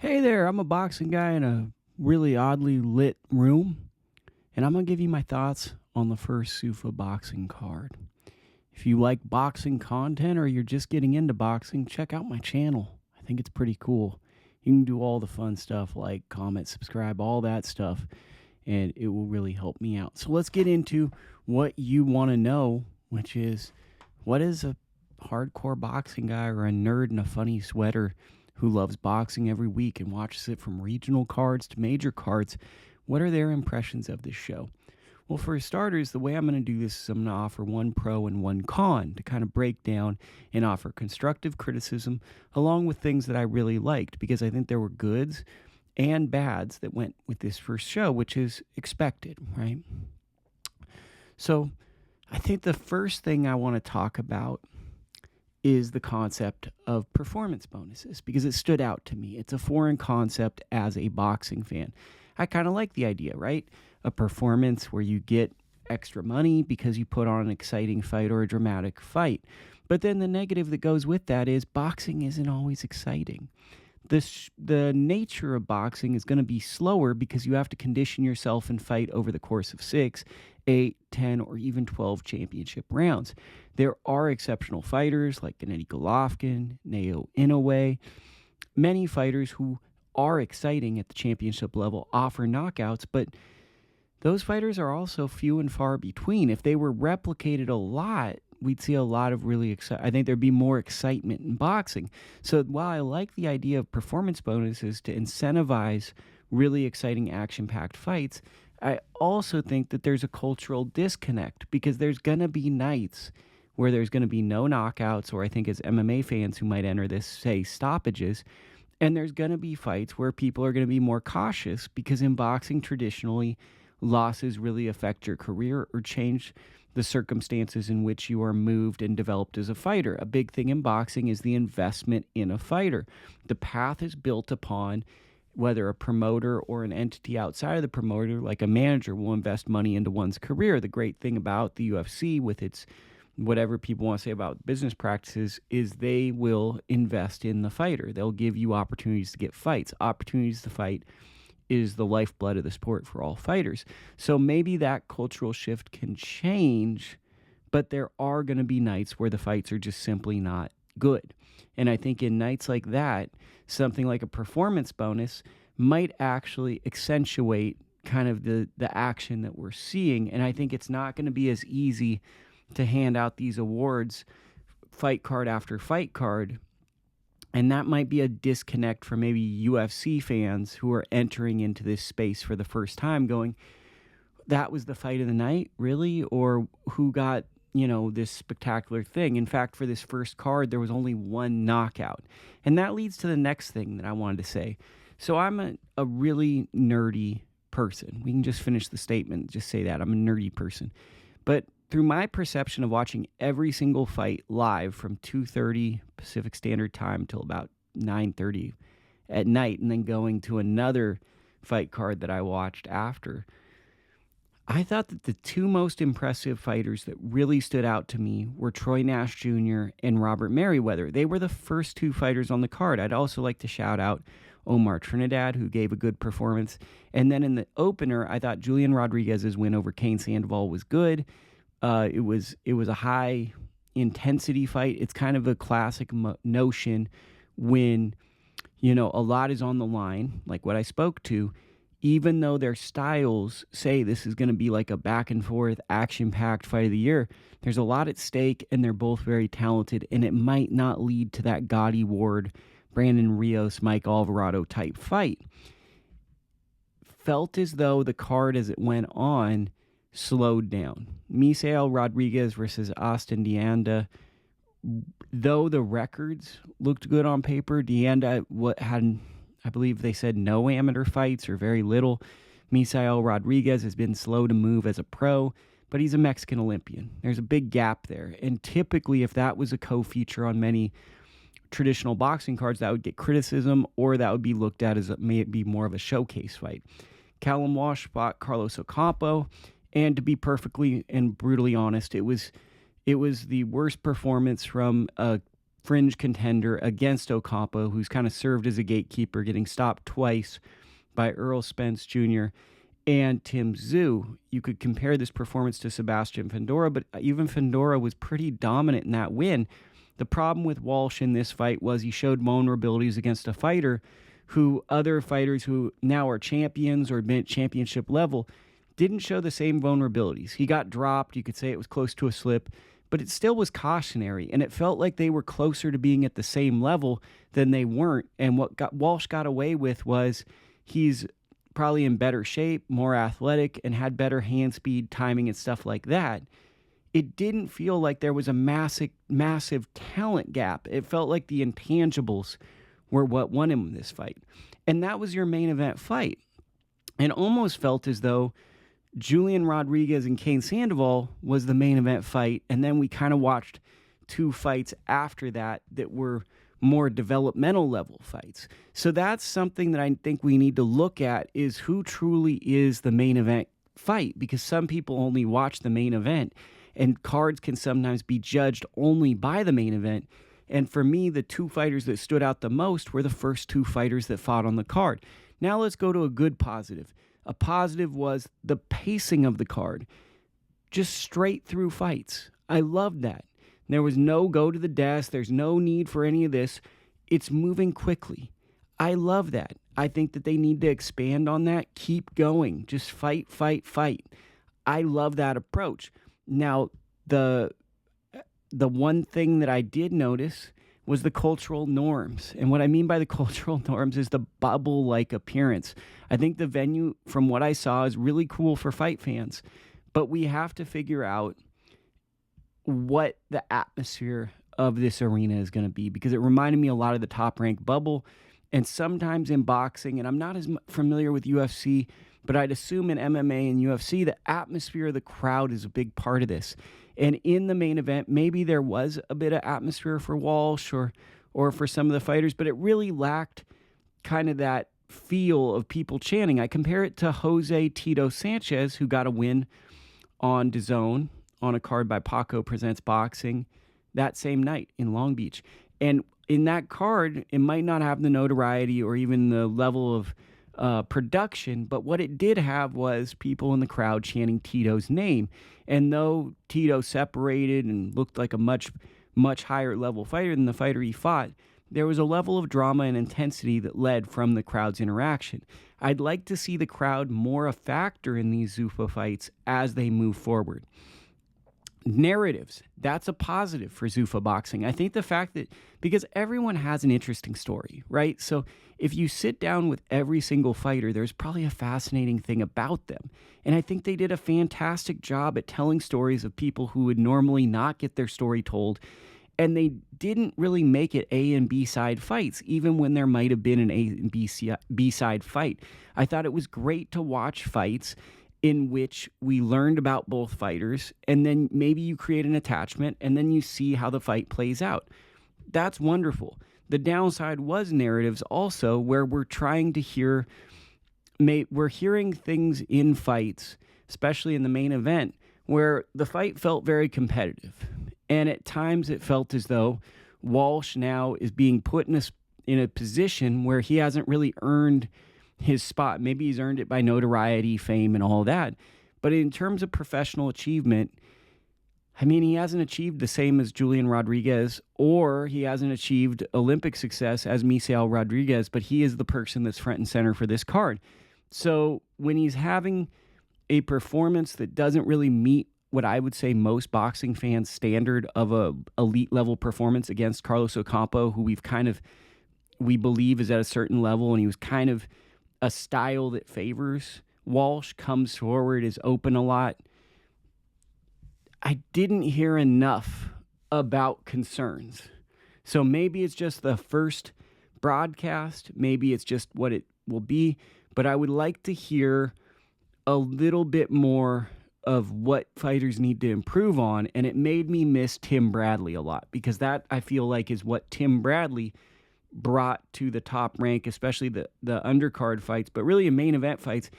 Hey there, I'm a boxing guy in a really oddly lit room, and I'm going to give you my thoughts on the first Zuffa Boxing card. If you like boxing content or you're just getting into boxing, check out my channel. I think it's pretty cool. You can do all the fun stuff like comment, subscribe, all that stuff, and it will really help me out. So let's get into what you want to know, which is what is a hardcore boxing guy or a nerd in a funny sweater who loves boxing every week and watches it from regional cards to major cards? What are their impressions of this show? Well, for starters, the way I'm going to do this is I'm going to offer one pro and one con to kind of break down and offer constructive criticism along with things that I really liked, because I think there were goods and bads that went with this first show, which is expected, right? So I think the first thing I want to talk about is the concept of performance bonuses, because it stood out to me. It's a foreign concept as a boxing fan. I kind of like the idea, right? A performance where you get extra money because you put on an exciting fight or a dramatic fight. But then the negative that goes with that is boxing isn't always exciting. The nature of boxing is going to be slower because you have to condition yourself and fight over the course of 6, 8, 10, or even 12 championship rounds. There are exceptional fighters like Gennady Golovkin, Naoya Inoue. Many fighters who are exciting at the championship level offer knockouts, but those fighters are also few and far between. If they were replicated a lot, we'd see a lot of really I think there'd be more excitement in boxing. So while I like the idea of performance bonuses to incentivize really exciting action-packed fights, I also think that there's a cultural disconnect, because there's going to be nights where there's going to be no knockouts, or I think as MMA fans who might enter this say stoppages, and there's going to be fights where people are going to be more cautious, because in boxing traditionally losses really affect your career or change the circumstances in which you are moved and developed as a fighter. A big thing in boxing is the investment in a fighter. The path is built upon whether a promoter or an entity outside of the promoter, like a manager, will invest money into one's career. The great thing about the UFC, with its whatever people want to say about business practices, is they will invest in the fighter. They'll give you opportunities to get fights. Opportunities to fight is the lifeblood of the sport for all fighters. So maybe that cultural shift can change, but there are going to be nights where the fights are just simply not good. And I think in nights like that, something like a performance bonus might actually accentuate kind of the action that we're seeing. And I think it's not going to be as easy to hand out these awards fight card after fight card. And that might be a disconnect for maybe UFC fans who are entering into this space for the first time, going, that was the fight of the night, really? Or who got, this spectacular thing? In fact, for this first card, there was only one knockout. And that leads to the next thing that I wanted to say. So I'm a really nerdy person. We can just finish the statement, just say that. I'm a nerdy person. But through my perception of watching every single fight live from 2:30 Pacific Standard Time till about 9:30 at night, and then going to another fight card that I watched after, I thought that the two most impressive fighters that really stood out to me were Troy Nash Jr. and Robert Merriweather. They were the first two fighters on the card. I'd also like to shout out Omar Trinidad, who gave a good performance. And then in the opener, I thought Julian Rodriguez's win over Kane Sandoval was good. It was a high intensity fight. It's kind of a classic notion when, a lot is on the line, like what I spoke to, even though their styles say this is going to be like a back and forth action-packed fight of the year. There's a lot at stake, and they're both very talented, and it might not lead to that Gotti Ward, Brandon Rios, Mike Alvarado type fight. Felt as though the card as it went on slowed down. Misael Rodriguez versus Austin Deanda. Though the records looked good on paper, Deanda had, I believe they said, no amateur fights or very little. Misael Rodriguez has been slow to move as a pro, but he's a Mexican Olympian. There's a big gap there. And typically, if that was a co-feature on many traditional boxing cards, that would get criticism, or that would be looked at as maybe more of a showcase fight. Callum Walsh fought Carlos Ocampo. And to be perfectly and brutally honest, it was the worst performance from a fringe contender against Ocampo, who's kind of served as a gatekeeper, getting stopped twice by Earl Spence Jr. and Tim Tszyu. You could compare this performance to Sebastian Fundora, but even Fundora was pretty dominant in that win. The problem with Walsh in this fight was he showed vulnerabilities against a fighter who other fighters who now are champions or been at championship level didn't show the same vulnerabilities. He got dropped. You could say it was close to a slip, but it still was cautionary, and it felt like they were closer to being at the same level than they weren't. And what Walsh got away with was he's probably in better shape, more athletic, and had better hand speed, timing, and stuff like that. It didn't feel like there was a massive talent gap. It felt like the intangibles were what won him this fight. And that was your main event fight. And almost felt as though Julian Rodriguez and Kane Sandoval was the main event fight. And then we kind of watched two fights after that were more developmental level fights. So that's something that I think we need to look at, is who truly is the main event fight, because some people only watch the main event, and cards can sometimes be judged only by the main event. And for me, the two fighters that stood out the most were the first two fighters that fought on the card. Now let's go to a good positive. A positive was the pacing of the card. Just straight through fights. I loved that. There was no go to the desk. There's no need for any of this. It's moving quickly. I love that. I think that they need to expand on that. Keep going. Just fight, fight, fight. I love that approach. Now, the one thing that I did notice was the cultural norms. And what I mean by the cultural norms is the bubble-like appearance. I think the venue, from what I saw, is really cool for fight fans. But we have to figure out what the atmosphere of this arena is going to be, because it reminded me a lot of the Top Rank bubble. And sometimes in boxing, and I'm not as familiar with UFC, but I'd assume in MMA and UFC, the atmosphere of the crowd is a big part of this. And in the main event, maybe there was a bit of atmosphere for Walsh or for some of the fighters, but it really lacked kind of that feel of people chanting. I compare it to Jose Tito Sanchez, who got a win on DAZN on a card by Paco Presents Boxing that same night in Long Beach. And in that card, it might not have the notoriety or even the level of production, but what it did have was people in the crowd chanting Tito's name. And though Tito separated and looked like a much higher level fighter than the fighter he fought, there was a level of drama and intensity that led from the crowd's interaction. I'd like to see the crowd more a factor in these Zuffa fights as they move forward. Narratives, that's a positive for Zuffa Boxing. I think the fact that, because everyone has an interesting story, right? So if you sit down with every single fighter, there's probably a fascinating thing about them. And I think they did a fantastic job at telling stories of people who would normally not get their story told. And they didn't really make it A and B side fights, even when there might have been an A and B side fight. I thought it was great to watch fights in which we learned about both fighters, and then maybe you create an attachment, and then you see how the fight plays out. That's wonderful. The downside was narratives also, where we're trying to we're hearing things in fights, especially in the main event, where the fight felt very competitive. And at times it felt as though Walsh now is being put in a position where he hasn't really earned his spot. Maybe he's earned it by notoriety, fame, and all that. But in terms of professional achievement, I mean, he hasn't achieved the same as Julian Rodriguez, or he hasn't achieved Olympic success as Misael Rodriguez, but he is the person that's front and center for this card. So when he's having a performance that doesn't really meet what I would say most boxing fans' standard of a elite level performance against Carlos Ocampo, who we believe is at a certain level, and he was kind of a style that favors Walsh, comes forward, is open a lot. I didn't hear enough about concerns. So maybe it's just the first broadcast. Maybe it's just what it will be. But I would like to hear a little bit more of what fighters need to improve on. And it made me miss Tim Bradley a lot, because that, I feel like, is what Tim Bradley brought to the Top Rank, especially the undercard fights, but really in main event fights.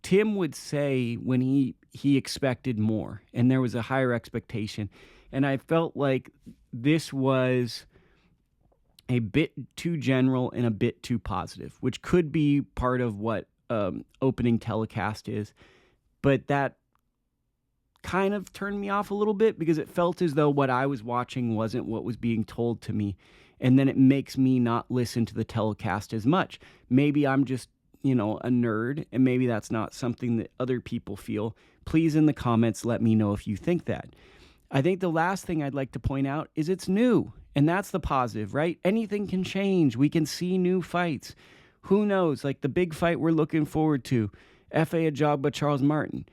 Tim would say when he expected more, and there was a higher expectation. And I felt like this was a bit too general and a bit too positive, which could be part of what opening telecast is. But that kind of turned me off a little bit because it felt as though what I was watching wasn't what was being told to me. And then it makes me not listen to the telecast as much. Maybe I'm just, a nerd, and maybe that's not something that other people feel. Please, in the comments, let me know if you think that. I think the last thing I'd like to point out is it's new, and that's the positive, right? Anything can change. We can see new fights. Who knows? Like the big fight we're looking forward to, F.A. Ajagba, Charles Martin.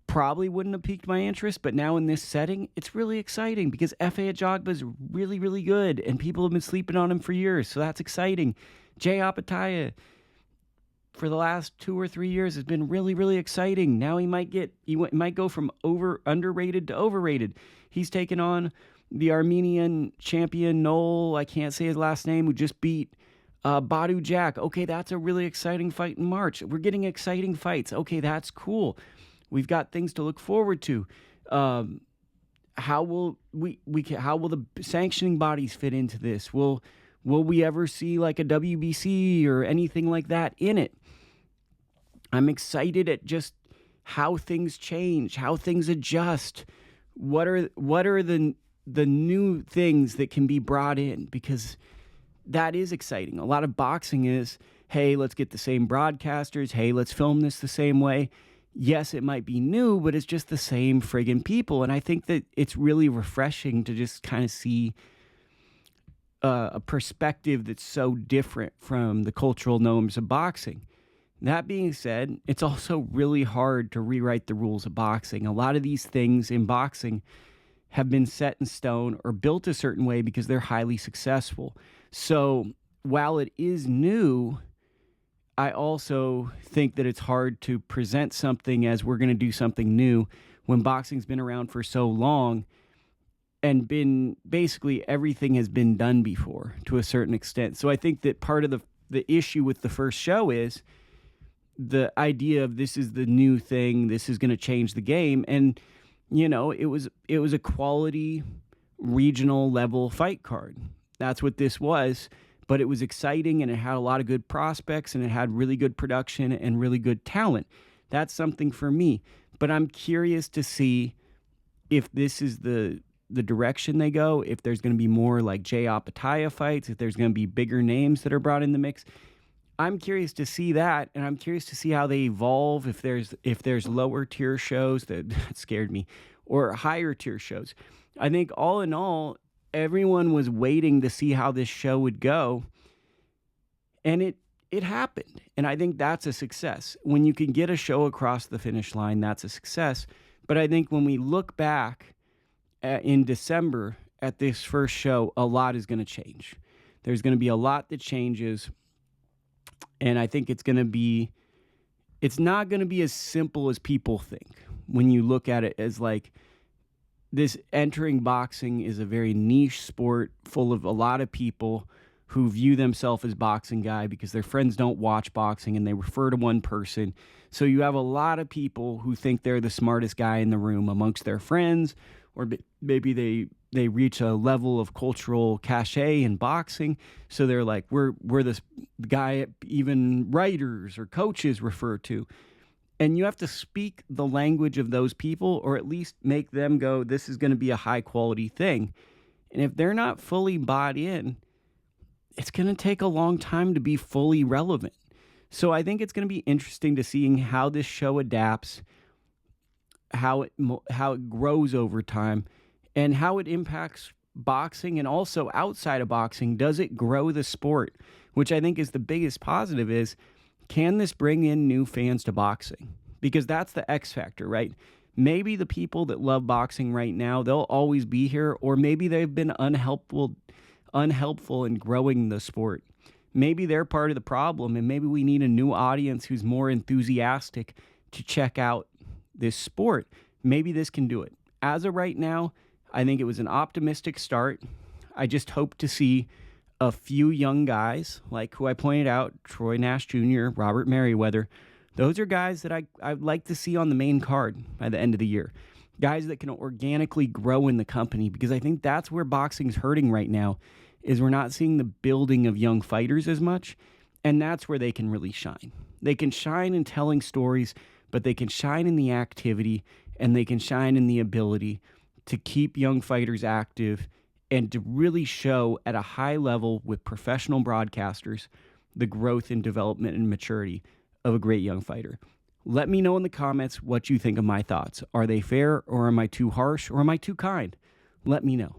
Probably wouldn't have piqued my interest, but now in this setting, it's really exciting because F.A. Ajagba is really, really good, and people have been sleeping on him for years, so that's exciting. Jay Apataya, for the last 2 or 3 years, has been really, really exciting. Now he might go from underrated to overrated. He's taken on the Armenian champion Noel, I can't say his last name, who just beat Badu Jack. Okay, that's a really exciting fight in March. We're getting exciting fights. Okay, that's cool. We've got things to look forward to. How will the sanctioning bodies fit into this? Will we ever see like a WBC or anything like that in it? I'm excited at just how things change, how things adjust. What are the new things that can be brought in? Because that is exciting. A lot of boxing is, hey, let's get the same broadcasters. Hey, let's film this the same way. Yes, it might be new, but it's just the same friggin' people. And I think that it's really refreshing to just kind of see a perspective that's so different from the cultural norms of boxing. That being said, it's also really hard to rewrite the rules of boxing. A lot of these things in boxing have been set in stone or built a certain way because they're highly successful. So while it is new, I also think that it's hard to present something as we're going to do something new when boxing's been around for so long and basically everything has been done before to a certain extent. So I think that part of the issue with the first show is the idea of this is the new thing, this is going to change the game. And, it was a quality regional level fight card. That's what this was. But it was exciting, and it had a lot of good prospects, and it had really good production and really good talent. That's something for me. But I'm curious to see if this is the direction they go, if there's going to be more like Jay Apataya fights, if there's going to be bigger names that are brought in the mix. I'm curious to see that, and I'm curious to see how they evolve, if there's lower tier shows, that scared me, or higher tier shows. I think all in all, everyone was waiting to see how this show would go, and it happened. And I think that's a success. When you can get a show across the finish line, that's a success. But I think when we look back in December at this first show, a lot is going to change. There's going to be a lot that changes, and I think it's not going to be as simple as people think when you look at it as like, this entering boxing is a very niche sport full of a lot of people who view themselves as boxing guy because their friends don't watch boxing and they refer to one person. So you have a lot of people who think they're the smartest guy in the room amongst their friends, or maybe they reach a level of cultural cachet in boxing. So they're like, we're this guy even writers or coaches refer to. And you have to speak the language of those people, or at least make them go, this is going to be a high quality thing. And if they're not fully bought in, it's going to take a long time to be fully relevant. So I think it's going to be interesting to seeing how this show adapts, how it grows over time, and how it impacts boxing, and also outside of boxing. Does it grow the sport? Which I think is the biggest positive is, can this bring in new fans to boxing? Because that's the X factor, right? Maybe the people that love boxing right now, they'll always be here, or maybe they've been unhelpful in growing the sport. Maybe they're part of the problem, and maybe we need a new audience who's more enthusiastic to check out this sport. Maybe this can do it. As of right now, I think it was an optimistic start. I just hope to see a few young guys, like who I pointed out, Troy Nash Jr., Robert Merriweather. Those are guys that I'd like to see on the main card by the end of the year. Guys that can organically grow in the company, because I think that's where boxing's hurting right now, is we're not seeing the building of young fighters as much, and that's where they can really shine. They can shine in telling stories, but they can shine in the activity, and they can shine in the ability to keep young fighters active and to really show at a high level with professional broadcasters the growth and development and maturity of a great young fighter. Let me know in the comments what you think of my thoughts. Are they fair, or am I too harsh, or am I too kind? Let me know.